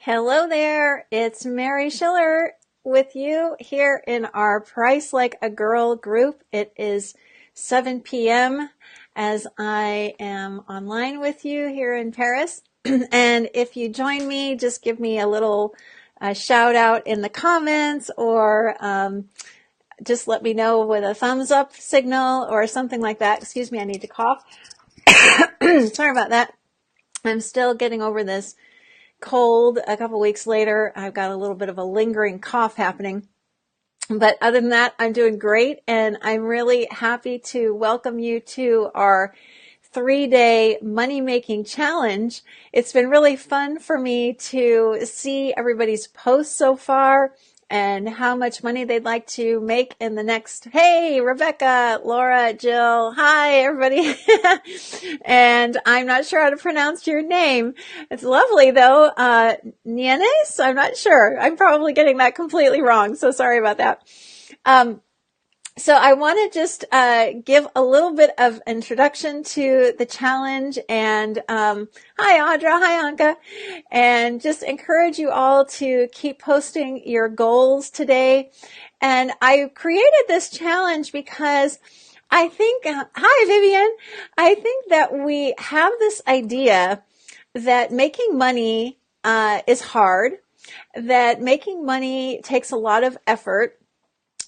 Hello there, it's Mary Schiller with you here in our Price Like a Girl group. It is 7 p.m. as I am online with you here in Paris. And if you join me, just give me a little shout out in the comments or just let me know with a thumbs up signal or something like that. Excuse me, I need to cough. Sorry about that. I'm still getting over this cold. A couple weeks later, I've got a little bit of a lingering cough happening. But other than that, I'm doing great. And I'm really happy to welcome you to our 3-day money making challenge. It's been really fun for me to see everybody's posts so far and how much money they'd like to make in the next. Hey, Rebecca, Laura, Jill. Hi, everybody. And I'm not sure how to pronounce your name. It's lovely though. Nienes? I'm not sure. I'm probably getting that completely wrong. So sorry about that. So I want to just give a little bit of introduction to the challenge and hi Audra, hi Anka, and just encourage you all to keep posting your goals today. And I created this challenge because I think, hi Vivian, I think that we have this idea that making money is hard, that making money takes a lot of effort,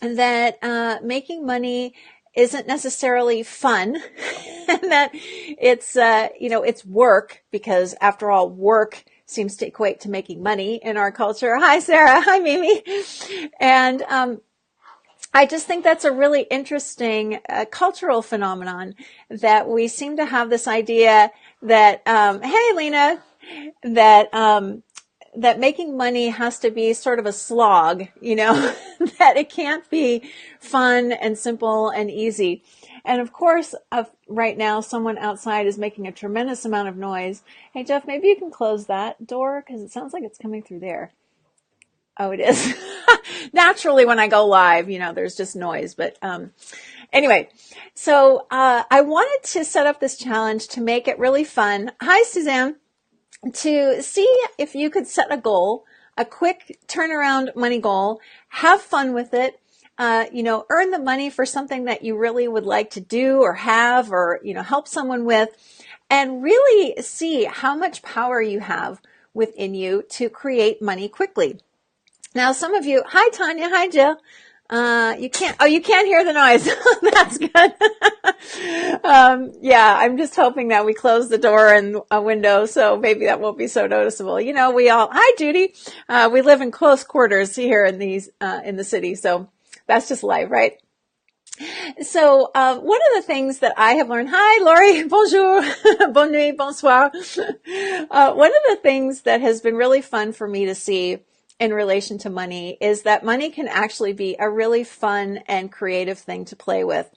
that making money isn't necessarily fun and that it's it's work, because after all, work seems to equate to making money in our culture. Hi Sarah, hi Mimi. And I just think that's a really interesting cultural phenomenon, that we seem to have this idea that hey Lena, that making money has to be sort of a slog, that it can't be fun and simple and easy. And of course, right now, someone outside is making a tremendous amount of noise. Hey, Jeff, maybe you can close that door because it sounds like it's coming through there. Oh, it is. Naturally, when I go live, there's just noise. But anyway, so I wanted to set up this challenge to make it really fun. Hi, Suzanne. To see if you could set a goal, a quick turnaround money goal, have fun with it, earn the money for something that you really would like to do or have or, help someone with, and really see how much power you have within you to create money quickly. Now, some of you, hi Tanya, hi Jill. You can't hear the noise. That's good. I'm just hoping that we close the door and a window, so maybe that won't be so noticeable. Hi Judy. We live in close quarters here in the city, so that's just life, right? So, one of the things that I have learned, hi Lori, bonjour, bonne nuit, bonsoir. One of the things that has been really fun for me to see in relation to money is that money can actually be a really fun and creative thing to play with.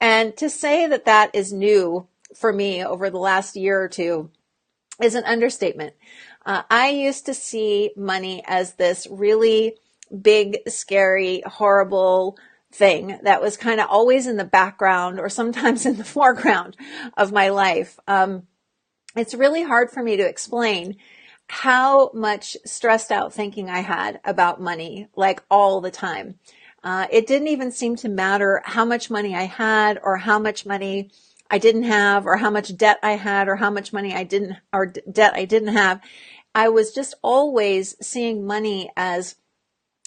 And to say that that is new for me over the last year or two is an understatement. I used to see money as this really big, scary, horrible thing that was kind of always in the background or sometimes in the foreground of my life. It's really hard for me to explain how much stressed out thinking I had about money, like all the time. It didn't even seem to matter how much money I had or how much money I didn't have or how much debt I had or how much money I didn't, or debt I didn't have. I was just always seeing money as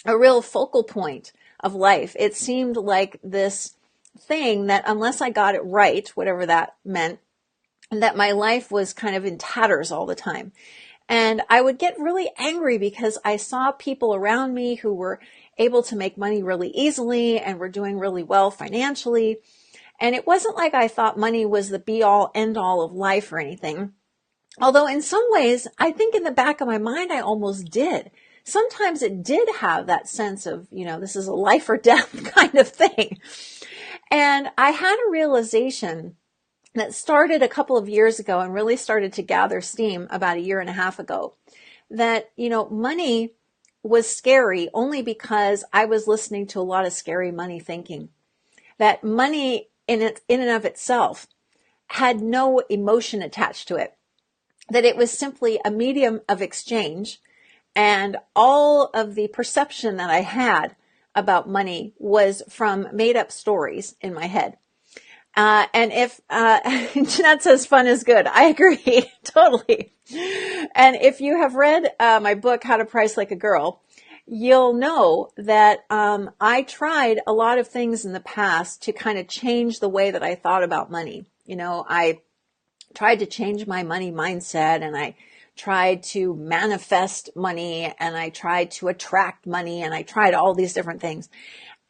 a real focal point of life. It seemed like this thing that unless I got it right, whatever that meant, that my life was kind of in tatters all the time. And I would get really angry because I saw people around me who were able to make money really easily and were doing really well financially. And it wasn't like I thought money was the be all end all of life or anything. Although in some ways, I think in the back of my mind, I almost did. Sometimes it did have that sense of, this is a life or death kind of thing. And I had a realization that started a couple of years ago and really started to gather steam about a year and a half ago, that, money was scary only because I was listening to a lot of scary money thinking. That money in and of itself had no emotion attached to it, that it was simply a medium of exchange And all of the perception that I had about money was from made up stories in my head. And if Jeanette says fun is good, I agree totally. And if you have read my book, How to Price Like a Girl, you'll know that I tried a lot of things in the past to kind of change the way that I thought about money. I tried to change my money mindset, and I tried to manifest money, and I tried to attract money, and I tried all these different things,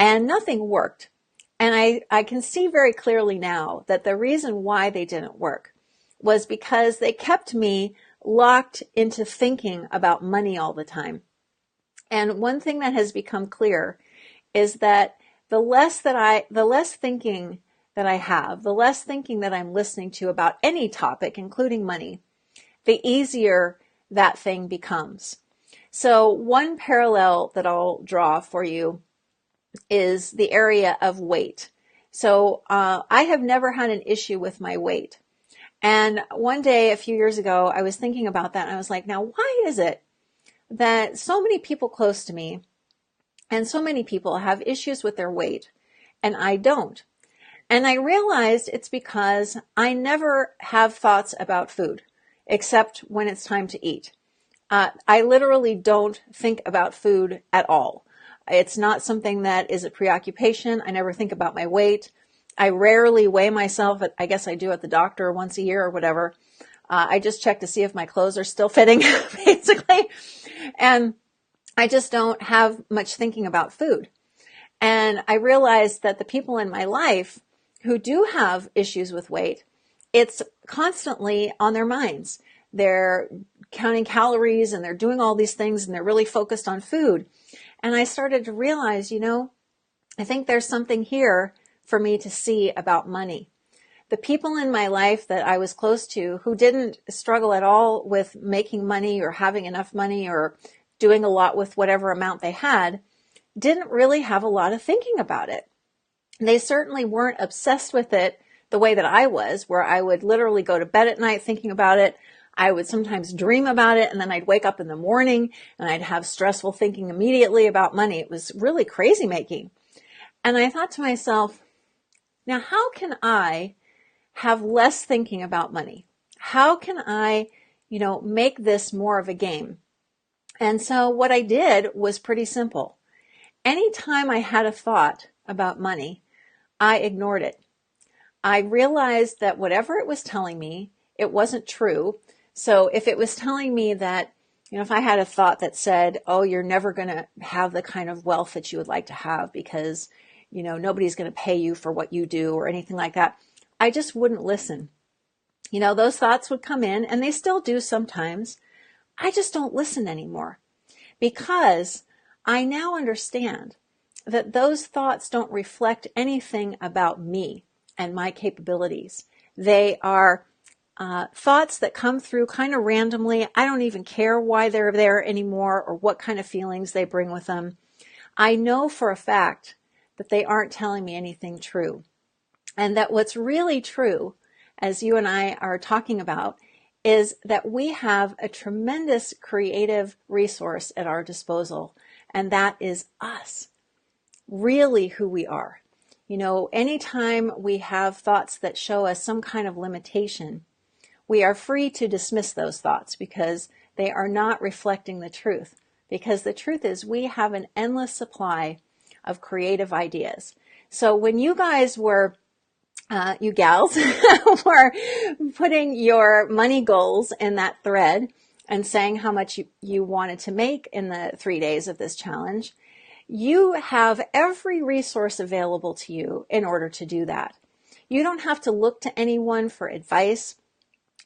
and nothing worked. And I can see very clearly now that the reason why they didn't work was because they kept me locked into thinking about money all the time. And one thing that has become clear is that the less thinking that I have, the less thinking that I'm listening to about any topic, including money, the easier that thing becomes. So one parallel that I'll draw for you is the area of weight. So I have never had an issue with my weight. And one day, a few years ago, I was thinking about that, and I was like, now, why is it that so many people close to me and so many people have issues with their weight and I don't? And I realized it's because I never have thoughts about food except when it's time to eat. I literally don't think about food at all. It's not something that is a preoccupation. I never think about my weight. I rarely weigh myself. I guess I do at the doctor once a year or whatever. I just check to see if my clothes are still fitting, basically. And I just don't have much thinking about food. And I realized that the people in my life who do have issues with weight, it's constantly on their minds. They're counting calories and they're doing all these things and they're really focused on food. And I started to realize, I think there's something here for me to see about money. The people in my life that I was close to who didn't struggle at all with making money or having enough money or doing a lot with whatever amount they had, didn't really have a lot of thinking about it. They certainly weren't obsessed with it the way that I was, where I would literally go to bed at night thinking about it. I would sometimes dream about it, and then I'd wake up in the morning and I'd have stressful thinking immediately about money. It was really crazy making. And I thought to myself, now how can I have less thinking about money? How can I, make this more of a game? And so what I did was pretty simple. Anytime I had a thought about money, I ignored it. I realized that whatever it was telling me, it wasn't true. So if it was telling me that, if I had a thought that said, oh, you're never going to have the kind of wealth that you would like to have because, nobody's going to pay you for what you do or anything like that, I just wouldn't listen. Those thoughts would come in, and they still do sometimes. I just don't listen anymore because I now understand that those thoughts don't reflect anything about me and my capabilities. They are thoughts that come through kind of randomly. I don't even care why they're there anymore or what kind of feelings they bring with them. I know for a fact that they aren't telling me anything true. And that what's really true, as you and I are talking about, is that we have a tremendous creative resource at our disposal, and that is us, really who we are. Anytime we have thoughts that show us some kind of limitation, we are free to dismiss those thoughts because they are not reflecting the truth. Because the truth is we have an endless supply of creative ideas. So when you guys were you gals were putting your money goals in that thread and saying how much you wanted to make in the 3 days of this challenge, you have every resource available to you in order to do that. You don't have to look to anyone for advice.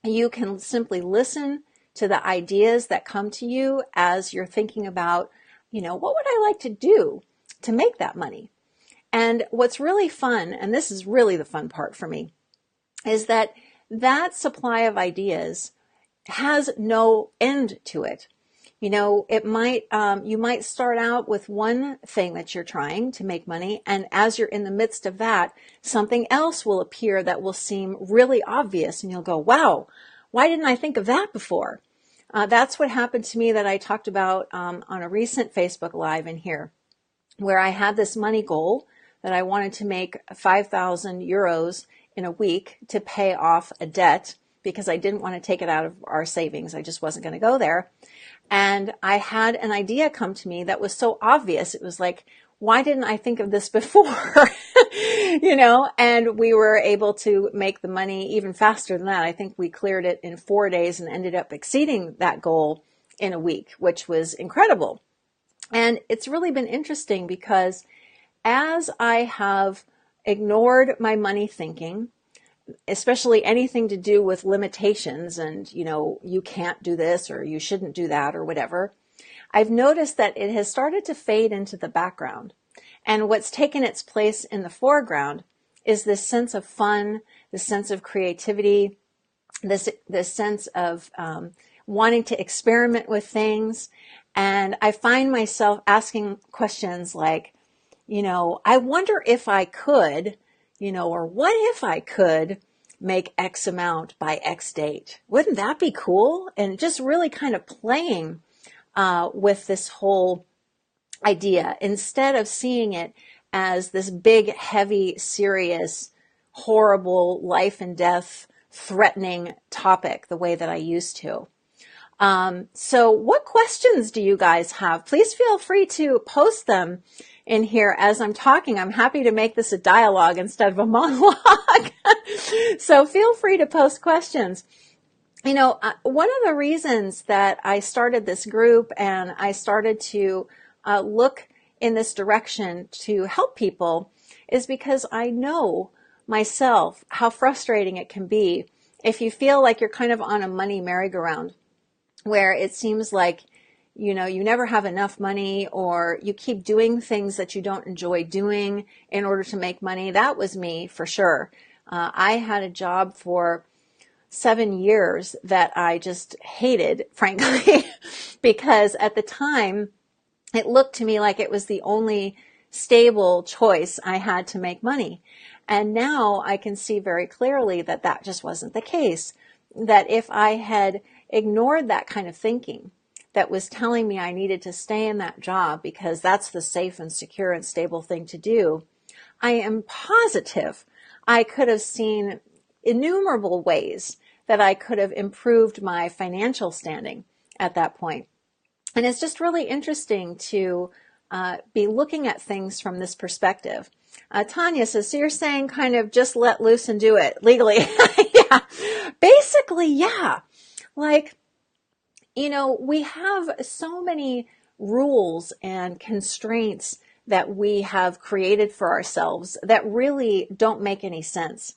You can simply listen to the ideas that come to you as you're thinking about, what would I like to do to make that money? And what's really fun, and this is really the fun part for me, is that supply of ideas has no end to it. It might, you might start out with one thing that you're trying to make money, and as you're in the midst of that, something else will appear that will seem really obvious, and you'll go, wow, why didn't I think of that before? That's what happened to me that I talked about on a recent Facebook Live in here, where I had this money goal that I wanted to make 5,000 euros in a week to pay off a debt because I didn't want to take it out of our savings. I just wasn't going to go there. And I had an idea come to me that was so obvious. It was like, why didn't I think of this before? And we were able to make the money even faster than that. I think we cleared it in 4 days and ended up exceeding that goal in a week, which was incredible. And it's really been interesting because as I have ignored my money thinking, especially anything to do with limitations and, you can't do this or you shouldn't do that or whatever, I've noticed that it has started to fade into the background. And what's taken its place in the foreground is this sense of fun, this sense of creativity, this sense of wanting to experiment with things. And I find myself asking questions like, I wonder if I could, or what if I could make X amount by X date? Wouldn't that be cool? And just really kind of playing with this whole idea instead of seeing it as this big, heavy, serious, horrible, life and death threatening topic the way that I used to. So what questions do you guys have? Please feel free to post them in here as I'm talking. I'm happy to make this a dialogue instead of a monologue. So feel free to post questions. One of the reasons that I started this group and I started to look in this direction to help people is because I know myself how frustrating it can be if you feel like you're kind of on a money merry-go-round where it seems like, you never have enough money or you keep doing things that you don't enjoy doing in order to make money. That was me for sure. I had a job for 7 years that I just hated, frankly, because at the time it looked to me like it was the only stable choice I had to make money. And now I can see very clearly that that just wasn't the case. That if I had ignored that kind of thinking that was telling me I needed to stay in that job because that's the safe and secure and stable thing to do, I am positive I could have seen innumerable ways that I could have improved my financial standing at that point. And it's just really interesting to be looking at things from this perspective. Tanya says, so you're saying kind of just let loose and do it legally. Yeah, basically, yeah. Like, we have so many rules and constraints that we have created for ourselves that really don't make any sense.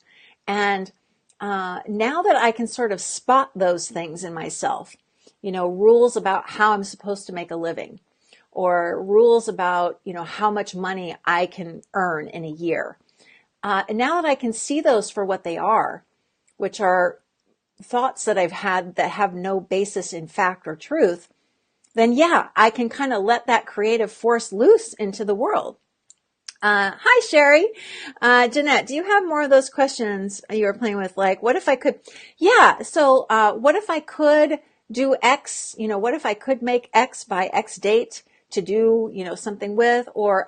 And now that I can sort of spot those things in myself, rules about how I'm supposed to make a living, or rules about, how much money I can earn in a year. And now that I can see those for what they are, which are thoughts that I've had that have no basis in fact or truth, then yeah, I can kind of let that creative force loose into the world. Hi, Sherry. Jeanette, do you have more of those questions you were playing with? Like, what if I could? Yeah. So, what if I could do X? What if I could make X by X date to do, something with? Or,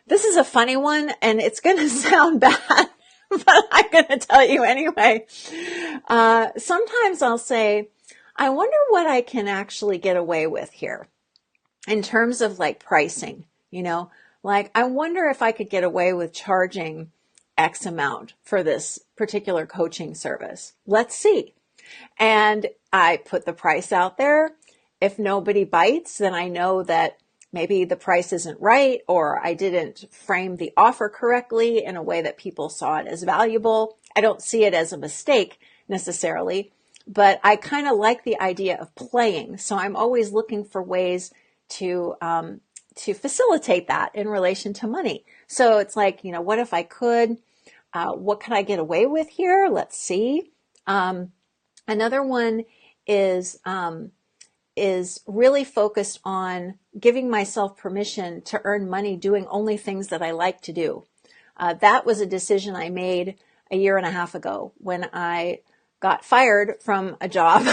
this is a funny one and it's going to sound bad, but I'm going to tell you anyway. Sometimes I'll say, I wonder what I can actually get away with here in terms of like pricing, Like, I wonder if I could get away with charging X amount for this particular coaching service. Let's see. And I put the price out there. If nobody bites, then I know that maybe the price isn't right, or I didn't frame the offer correctly in a way that people saw it as valuable. I don't see it as a mistake necessarily, but I kind of like the idea of playing. So I'm always looking for ways to facilitate that in relation to money. So it's like, what if I could, what can I get away with here? Let's see. Another one is really focused on giving myself permission to earn money doing only things that I like to do. That was a decision I made a year and a half ago when I got fired from a job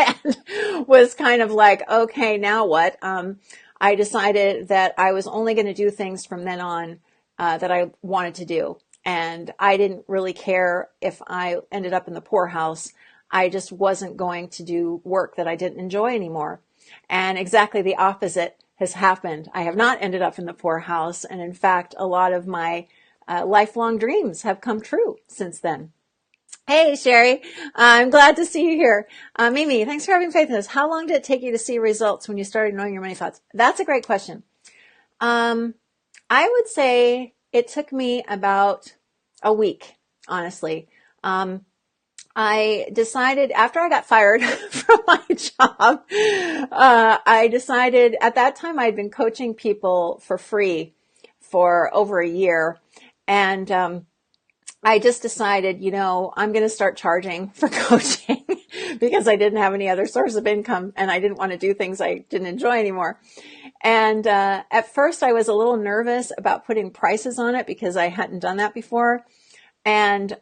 and was kind of like, okay, now what? I decided that I was only going to do things from then on that I wanted to do. And I didn't really care if I ended up in the poorhouse. I just wasn't going to do work that I didn't enjoy anymore. And exactly the opposite has happened. I have not ended up in the poorhouse. And in fact, a lot of my lifelong dreams have come true since then. Hey, Sherry, I'm glad to see you here. Mimi, thanks for having faith in this. How long did it take you to see results when you started knowing your money thoughts? That's a great question. I would say it took me about a week, honestly. I decided after I got fired from my job, I decided at that time I'd been coaching people for free for over a year. And I just decided, I'm going to start charging for coaching because I didn't have any other source of income and I didn't want to do things I didn't enjoy anymore. And at first I was a little nervous about putting prices on it because I hadn't done that before. And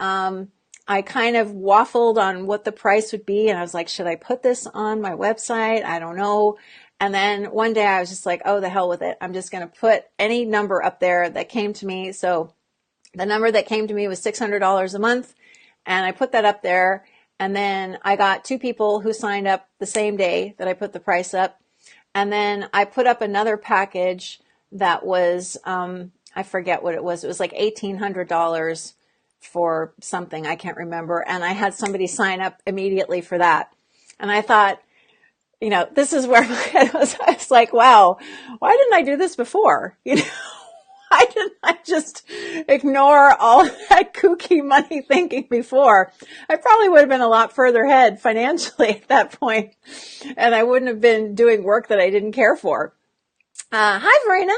I kind of waffled on what the price would be. And I was like, should I put this on my website? I don't know. And then one day I was just like, oh, the hell with it. I'm just going to put any number up there that came to me. So the number that came to me was $600 a month. And I put that up there. And then I got 2 people who signed up the same day that I put the price up. And then I put up another package that was, I forget what it was. It was like $1,800 for something. I can't remember. And I had somebody sign up immediately for that. And I thought, this is where my head was. I was like, wow, why didn't I do this before? Why didn't I just ignore all that kooky money thinking before? I probably would have been a lot further ahead financially at that point, and I wouldn't have been doing work that I didn't care for. Hi, Verena.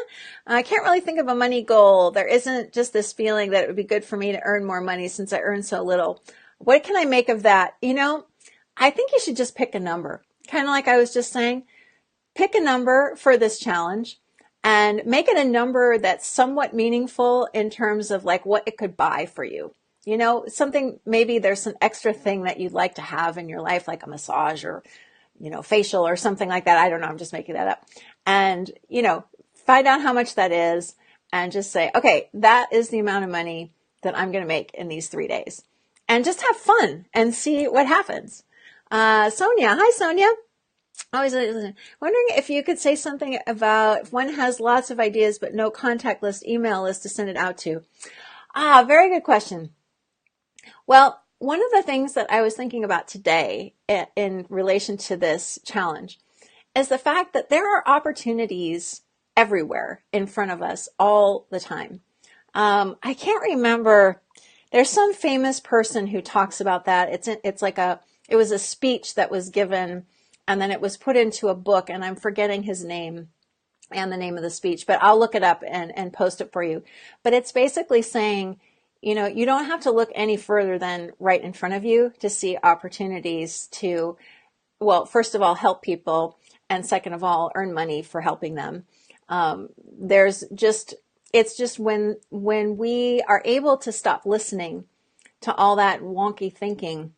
I can't really think of a money goal. There isn't just this feeling that it would be good for me to earn more money since I earn so little. What can I make of that? I think you should just pick a number. Kind of like I was just saying, pick a number for this challenge and make it a number that's somewhat meaningful in terms of like what it could buy for you. Something, maybe there's an extra thing that you'd like to have in your life, like a massage or, facial or something like that. I don't know. I'm just making that up. And, find out how much that is and just say, okay, that is the amount of money that I'm going to make in these 3 days. And just have fun and see what happens. Sonia. Hi, Sonia. Always wondering if you could say something about if one has lots of ideas but no contact list, email list to send it out to. Very good question. Well, one of the things that I was thinking about today in relation to this challenge is the fact that there are opportunities everywhere in front of us all the time. I can't remember. There's some famous person who talks about that. It was a speech that was given and then it was put into a book, and I'm forgetting his name and the name of the speech, but I'll look it up and post it for you. But it's basically saying, you don't have to look any further than right in front of you to see opportunities to, well, first of all, help people, and second of all, earn money for helping them. It's just when we are able to stop listening to all that wonky thinking,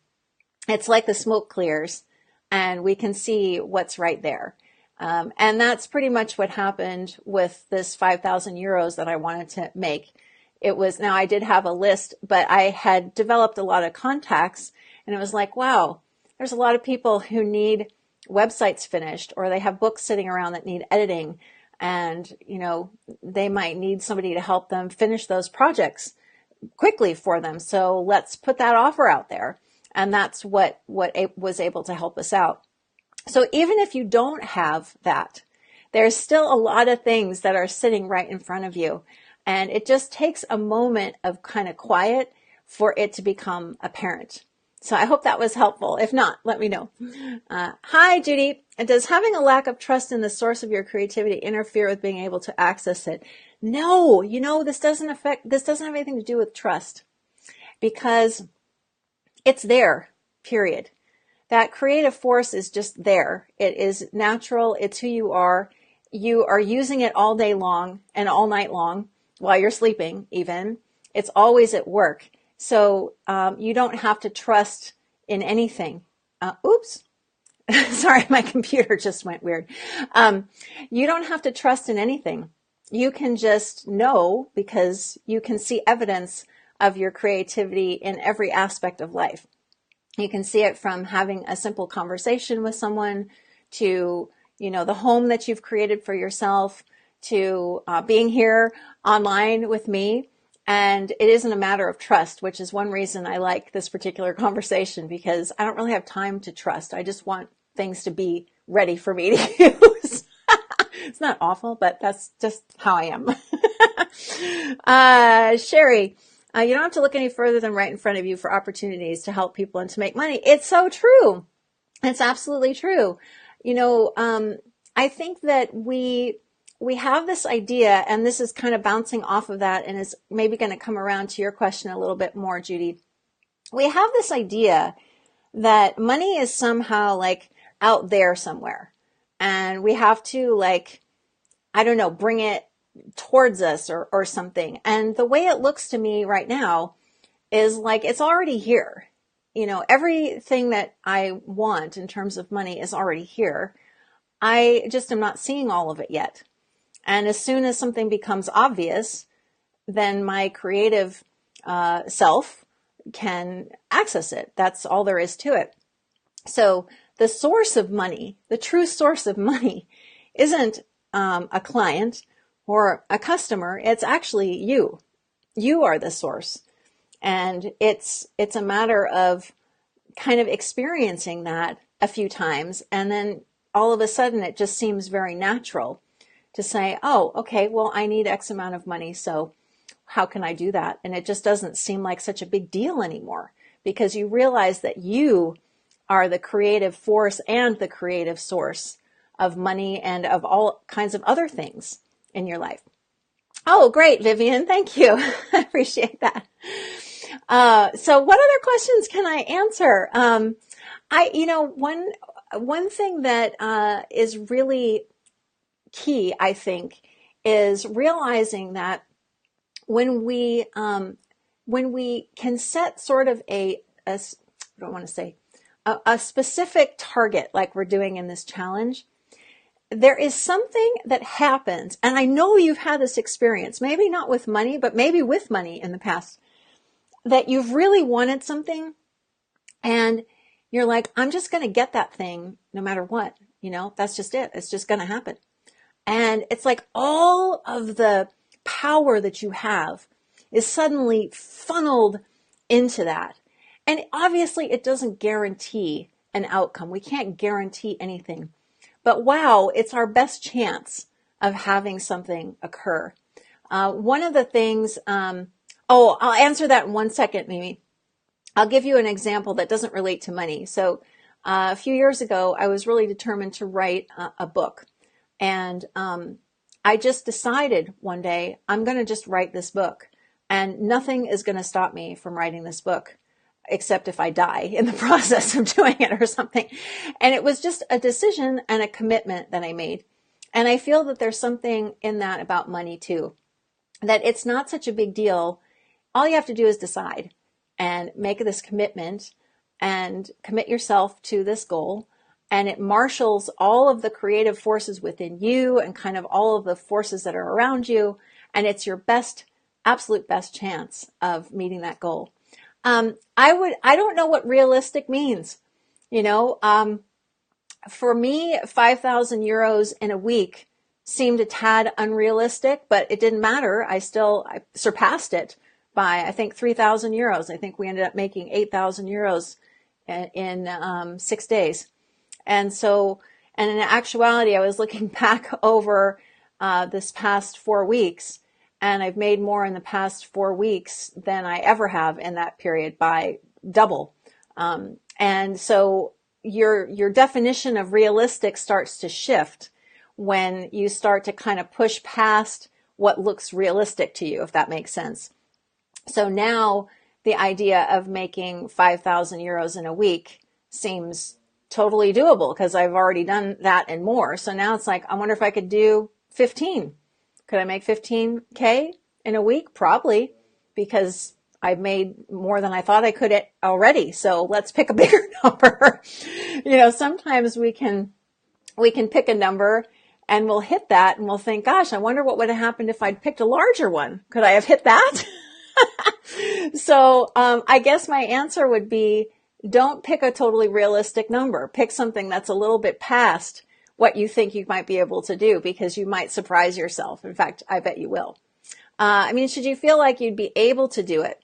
it's like the smoke clears and we can see what's right there. And that's pretty much what happened with this 5,000 euros that I wanted to make. Now I did have a list, but I had developed a lot of contacts, and it was like, wow, there's a lot of people who need websites finished, or they have books sitting around that need editing, and they might need somebody to help them finish those projects quickly for them. So let's put that offer out there. And that's what was able to help us out. So even if you don't have that, there's still a lot of things that are sitting right in front of you. And it just takes a moment of kind of quiet for it to become apparent. So I hope that was helpful. If not, let me know. Hi, Judy. Does having a lack of trust in the source of your creativity interfere with being able to access it? No, this doesn't have anything to do with trust, because it's there, period. That creative force is just there. It is natural. It's who you are. You are using it all day long and all night long while you're sleeping even. It's always at work. So you don't have to trust in anything. Oops. Sorry, my computer just went weird. Um, you don't have to trust in anything. You can just know because you can see evidence of your creativity in every aspect of life. You can see it from having a simple conversation with someone to, the home that you've created for yourself to being here online with me. And it isn't a matter of trust, which is one reason I like this particular conversation because I don't really have time to trust. I just want things to be ready for me to use. It's not awful, but that's just how I am. Sherry, you don't have to look any further than right in front of you for opportunities to help people and to make money. It's so true. It's absolutely true. I think that we have this idea, and this is kind of bouncing off of that and is maybe going to come around to your question a little bit more, Judy. We have this idea that money is somehow like out there somewhere, and we have to I don't know, bring it towards us or something. And the way it looks to me right now is like it's already here. Everything that I want in terms of money is already here. I just am not seeing all of it yet. And as soon as something becomes obvious, then my creative self can access it. That's all there is to it. So the source of money, the true source of money, isn't a client or a customer. It's actually you. You are the source. And it's a matter of kind of experiencing that a few times. And then all of a sudden it just seems very natural to say, oh, okay, well, I need X amount of money. So how can I do that? And it just doesn't seem like such a big deal anymore because you realize that you are the creative force and the creative source of money and of all kinds of other things in your life. Oh, great, Vivian. Thank you. I appreciate that. So what other questions can I answer? One thing that is really key, I think, is realizing that when we can set sort of I don't want to say a specific target like we're doing in this challenge, there is something that happens, and I know you've had this experience, maybe not with money, but maybe with money in the past, that you've really wanted something and you're like, I'm just going to get that thing no matter what. That's just it. It's just going to happen. And it's like all of the power that you have is suddenly funneled into that. And obviously it doesn't guarantee an outcome. We can't guarantee anything. But wow, it's our best chance of having something occur. One of the things, I'll answer that in 1 second, Mimi. I'll give you an example that doesn't relate to money. So a few years ago, I was really determined to write a book. And I just decided one day, I'm going to just write this book. And nothing is going to stop me from writing this book, except if I die in the process of doing it or something. And it was just a decision and a commitment that I made. And I feel that there's something in that about money too, that it's not such a big deal. All you have to do is decide and make this commitment and commit yourself to this goal. And it marshals all of the creative forces within you and kind of all of the forces that are around you. And it's your absolute best chance of meeting that goal. I don't know what realistic means. For me, 5,000 euros in a week seemed a tad unrealistic, but it didn't matter. I surpassed it by, I think, 3,000 euros. I think we ended up making 8,000 euros in 6 days. And in actuality, I was looking back over this past 4 weeks, and I've made more in the past 4 weeks than I ever have in that period by double. And so your definition of realistic starts to shift when you start to kind of push past what looks realistic to you, if that makes sense. So now the idea of making 5,000 euros in a week seems totally doable because I've already done that and more. So now it's like, I wonder if I could do 15. Could I make 15K in a week? Probably, because I've made more than I thought I could already. So let's pick a bigger number. Sometimes we can pick a number and we'll hit that and we'll think, gosh, I wonder what would have happened if I'd picked a larger one. Could I have hit that? So I guess my answer would be, don't pick a totally realistic number. Pick something that's a little bit past what you think you might be able to do, because you might surprise yourself. In fact, I bet you will. Should you feel like you'd be able to do it?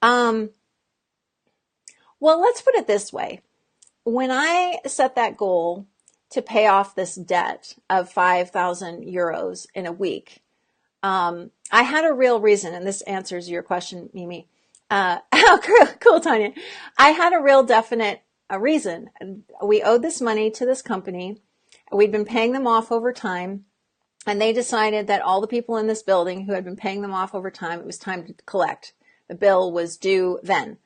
Well, let's put it this way. When I set that goal to pay off this debt of 5,000 euros in a week, I had a real reason, and this answers your question, Mimi. Cool, Tanya. I had a real definite reason. We owed this money to this company. We'd been paying them off over time, and they decided that all the people in this building who had been paying them off over time, it was time to collect. The bill was due then.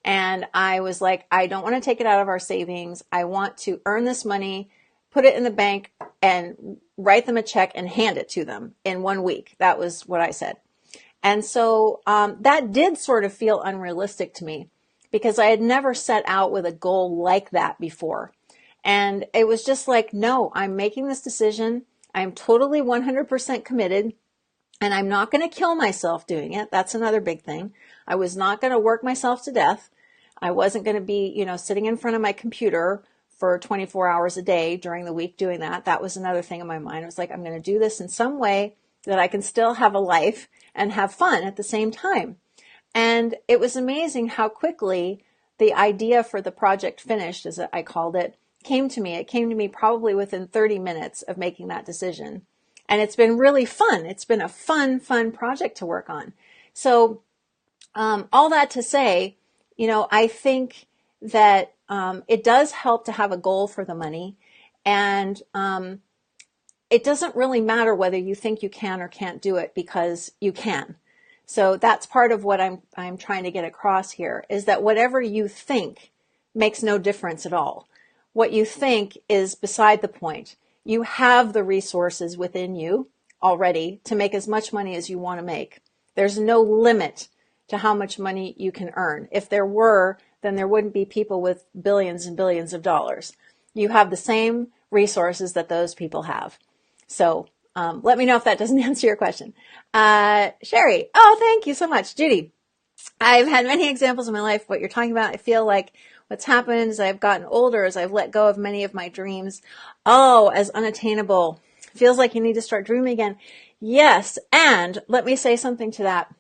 And I was like, I don't want to take it out of our savings. I want to earn this money, put it in the bank, and write them a check and hand it to them in 1 week. That was what I said. And so that did sort of feel unrealistic to me, because I had never set out with a goal like that before. And it was just like, no, I'm making this decision. I'm totally 100% committed, and I'm not going to kill myself doing it. That's another big thing. I was not going to work myself to death. I wasn't going to be, sitting in front of my computer for 24 hours a day during the week doing that. That was another thing in my mind. I was like, I'm going to do this in some way that I can still have a life and have fun at the same time. And it was amazing how quickly the idea for the project finished, as I called it, came to me. It came to me probably within 30 minutes of making that decision. And it's been really fun. It's been a fun project to work on. So all that to say, I think that it does help to have a goal for the money. And it doesn't really matter whether you think you can or can't do it, because you can. So that's part of what I'm trying to get across here, is that whatever you think makes no difference at all. What you think is beside the point. You have the resources within you already to make as much money as you want to make. There's no limit to how much money you can earn. If there were, then there wouldn't be people with billions and billions of dollars. You have the same resources that those people have. So let me know if that doesn't answer your question. Sherry, oh, thank you so much. Judy, I've had many examples in my life of what you're talking about. I feel like what's happened as I've gotten older, as I've let go of many of my dreams, as unattainable. Feels like you need to start dreaming again. Yes, and let me say something to that.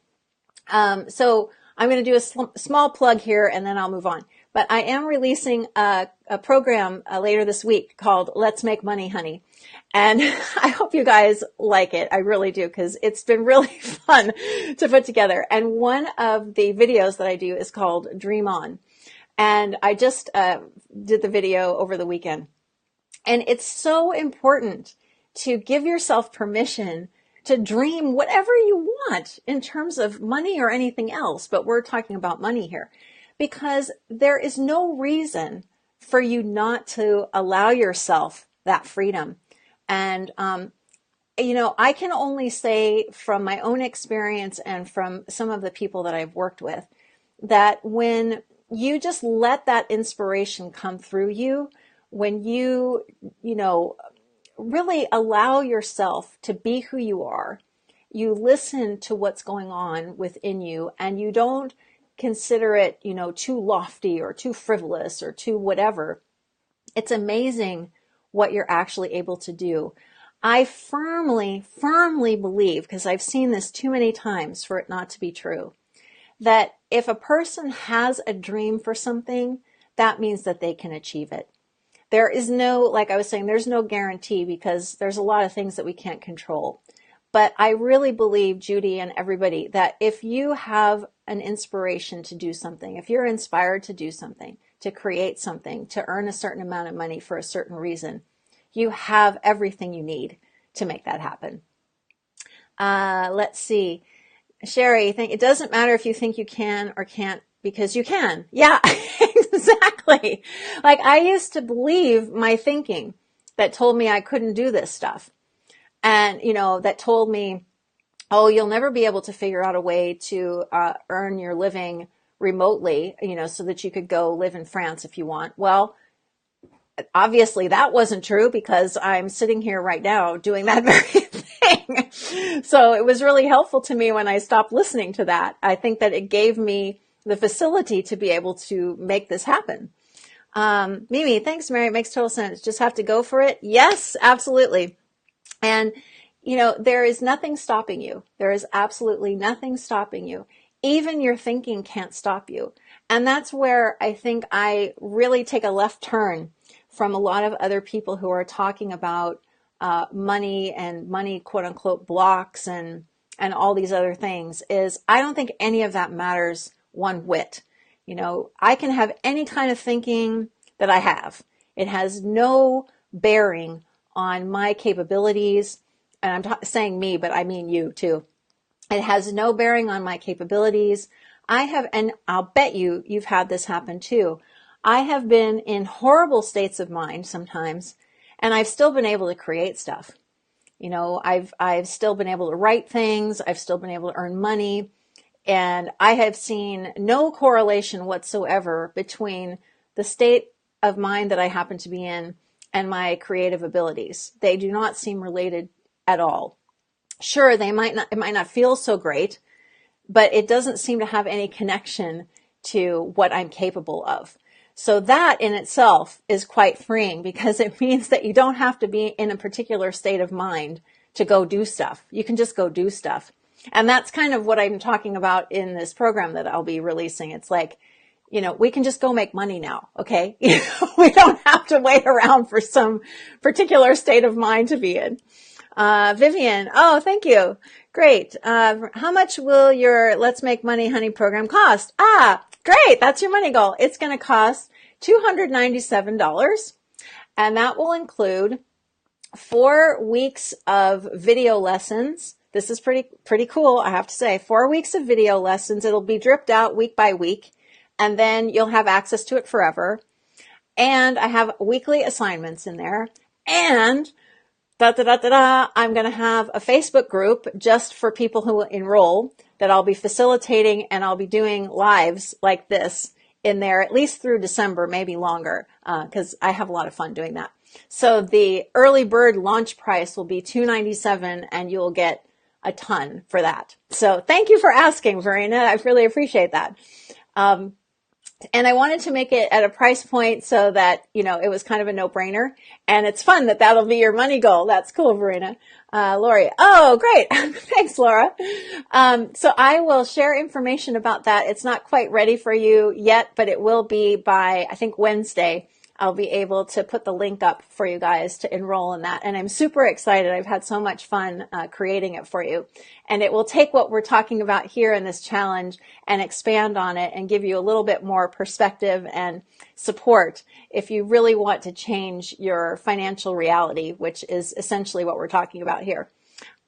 So I'm going to do a small plug here, and then I'll move on. But I am releasing a program later this week called Let's Make Money, Honey. And I hope you guys like it. I really do, because it's been really fun to put together. And one of the videos that I do is called Dream On. And I just did the video over the weekend. And it's so important to give yourself permission to dream whatever you want in terms of money or anything else. But we're talking about money here, because there is no reason for you not to allow yourself that freedom. And, I can only say from my own experience and from some of the people that I've worked with, that when you just let that inspiration come through you, when you really allow yourself to be who you are, you listen to what's going on within you, and you don't consider it, too lofty or too frivolous or too whatever. It's amazing what you're actually able to do. I firmly believe, because I've seen this too many times for it not to be true, that if a person has a dream for something, that means that they can achieve it. There is no, like I was saying, there's no guarantee, because there's a lot of things that we can't control. But I really believe, Judy and everybody, that if you have an inspiration to do something, if you're inspired to do something, to create something, to earn a certain amount of money for a certain reason, you have everything you need to make that happen. Let's see. Sherry, it doesn't matter if you think you can or can't, because you can. Yeah, exactly. Like, I used to believe my thinking that told me I couldn't do this stuff. And, that told me, oh, you'll never be able to figure out a way to earn your living remotely, so that you could go live in France if you want. Well, obviously that wasn't true, because I'm sitting here right now doing that very thing. So it was really helpful to me when I stopped listening to that. I think that it gave me the facility to be able to make this happen. Mimi, thanks, Mary. It makes total sense. Just have to go for it. Yes, absolutely. And, there is nothing stopping you. There is absolutely nothing stopping you. Even your thinking can't stop you. And that's where I think I really take a left turn from a lot of other people who are talking about money and money, quote unquote, blocks and all these other things. Is I don't think any of that matters one whit. I can have any kind of thinking that I have. It has no bearing on my capabilities. And I'm saying me, but I mean you too. It has no bearing on my capabilities. And I'll bet you've had this happen too. I have been in horrible states of mind sometimes, and I've still been able to create stuff. I've still been able to write things. I've still been able to earn money. And I have seen no correlation whatsoever between the state of mind that I happen to be in and my creative abilities. They do not seem related at all. Sure, it might not feel so great, but it doesn't seem to have any connection to what I'm capable of. So that in itself is quite freeing, because it means that you don't have to be in a particular state of mind to go do stuff. You can just go do stuff. And that's kind of what I'm talking about in this program that I'll be releasing. It's like, we can just go make money now. Okay. We don't have to wait around for some particular state of mind to be in. Vivian, oh, thank you. Great. How much will your Let's Make Money Honey program cost? Great. That's your money goal. It's going to cost $297. And that will include 4 weeks of video lessons. This is pretty cool, I have to say. 4 weeks of video lessons. It'll be dripped out week by week, and then you'll have access to it forever. And I have weekly assignments in there. And I'm going to have a Facebook group just for people who enroll that I'll be facilitating, and I'll be doing lives like this in there at least through December, maybe longer, because I have a lot of fun doing that. So the early bird launch price will be $297, and you'll get a ton for that. So thank you for asking, Verena. I really appreciate that. And I wanted to make it at a price point so that, it was kind of a no-brainer. And it's fun that that'll be your money goal. That's cool, Verena. Lori. Oh, great. Thanks, Laura. So I will share information about that. It's not quite ready for you yet, but it will be by, I think, Wednesday. I'll be able to put the link up for you guys to enroll in that. And I'm super excited. I've had so much fun creating it for you. And it will take what we're talking about here in this challenge and expand on it and give you a little bit more perspective and support if you really want to change your financial reality, which is essentially what we're talking about here.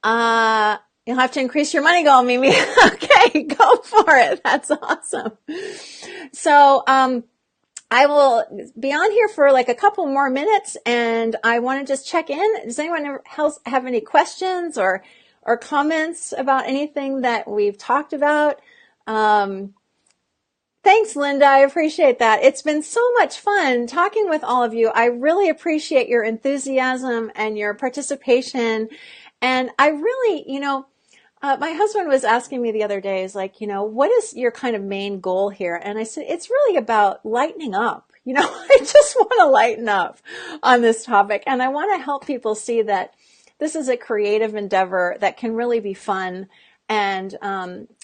You'll have to increase your money goal, Mimi. Okay, go for it. That's awesome. So, I will be on here for like a couple more minutes, and I want to just check in. Does anyone else have any questions or comments about anything that we've talked about? Thanks, Linda. I appreciate that. It's been so much fun talking with all of you. I really appreciate your enthusiasm and your participation. And I really, my husband was asking me the other day, is like, what is your kind of main goal here? And I said, it's really about lightening up. I just want to lighten up on this topic. And I want to help people see that this is a creative endeavor that can really be fun. And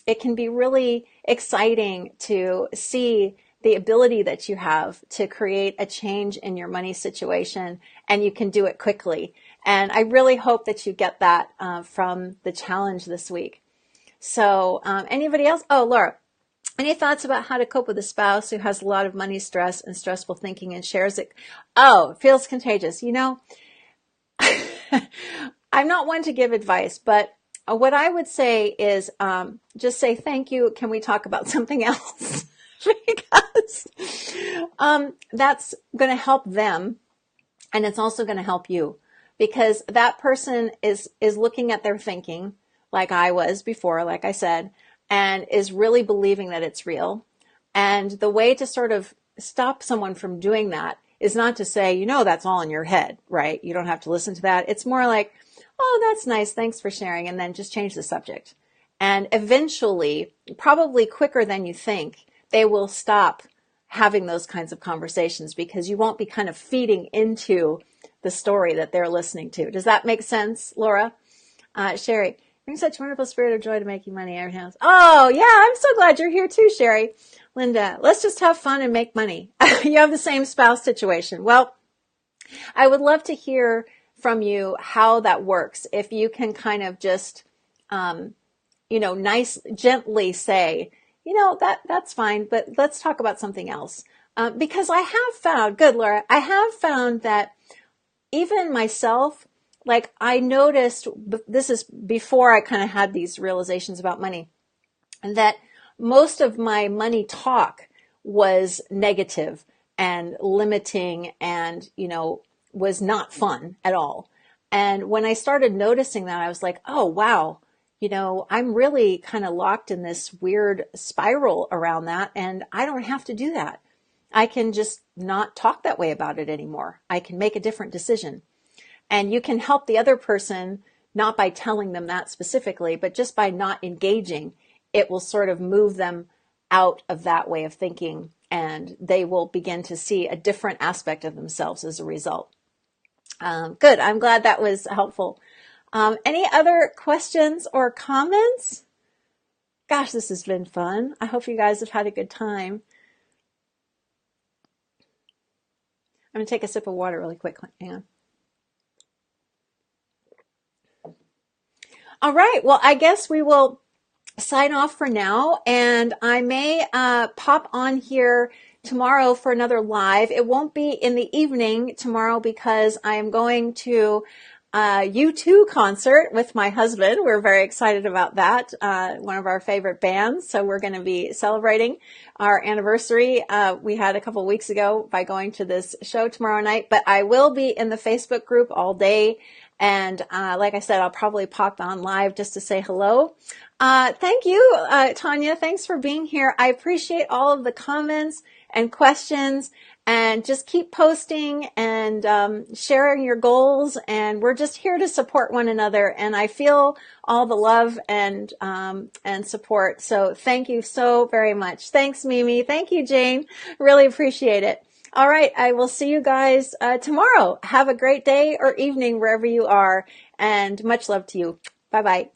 it can be really exciting to see the ability that you have to create a change in your money situation, and you can do it quickly. And I really hope that you get that from the challenge this week. So anybody else? Oh, Laura, any thoughts about how to cope with a spouse who has a lot of money stress and stressful thinking and shares it? Oh, it feels contagious. I'm not one to give advice, but what I would say is just say, thank you. Can we talk about something else? Because that's going to help them, and it's also going to help you. Because that person is looking at their thinking, like I was before, like I said, and is really believing that it's real. And the way to sort of stop someone from doing that is not to say, that's all in your head, right? You don't have to listen to that. It's more like, oh, that's nice. Thanks for sharing. And then just change the subject. And eventually, probably quicker than you think, they will stop having those kinds of conversations because you won't be kind of feeding into the story that they're listening to. Does that make sense, Laura? Sherry, bring such wonderful spirit of joy to making money. Oh, yeah, I'm so glad you're here too, Sherry. Linda, let's just have fun and make money. You have the same spouse situation. Well, I would love to hear from you how that works. If you can kind of just, gently say, that's fine, but let's talk about something else. Because I have found, good, Laura, I have found that even myself, like I noticed, this is before I kind of had these realizations about money, and that most of my money talk was negative and limiting and, was not fun at all. And when I started noticing that, I was like, oh, wow, I'm really kind of locked in this weird spiral around that. And I don't have to do that. I can just not talk that way about it anymore. I can make a different decision. And you can help the other person, not by telling them that specifically, but just by not engaging. It will sort of move them out of that way of thinking, and they will begin to see a different aspect of themselves as a result. Good. I'm glad that was helpful. Any other questions or comments? Gosh, this has been fun. I hope you guys have had a good time. I'm going to take a sip of water really quick. Hang on. All right. Well, I guess we will sign off for now, and I may pop on here tomorrow for another live. It won't be in the evening tomorrow because I am going to a U2 concert with my husband. We're very excited about that. One of our favorite bands. So we're going to be celebrating our anniversary we had a couple of weeks ago by going to this show tomorrow night. But I will be in the Facebook group all day. And like I said, I'll probably pop on live just to say hello. Thank you, Tanya. Thanks for being here. I appreciate all of the comments and questions, and just keep posting and sharing your goals. And we're just here to support one another. And I feel all the love and support. So thank you so very much. Thanks, Mimi. Thank you, Jane. Really appreciate it. All right. I will see you guys tomorrow. Have a great day or evening wherever you are. And much love to you. Bye-bye.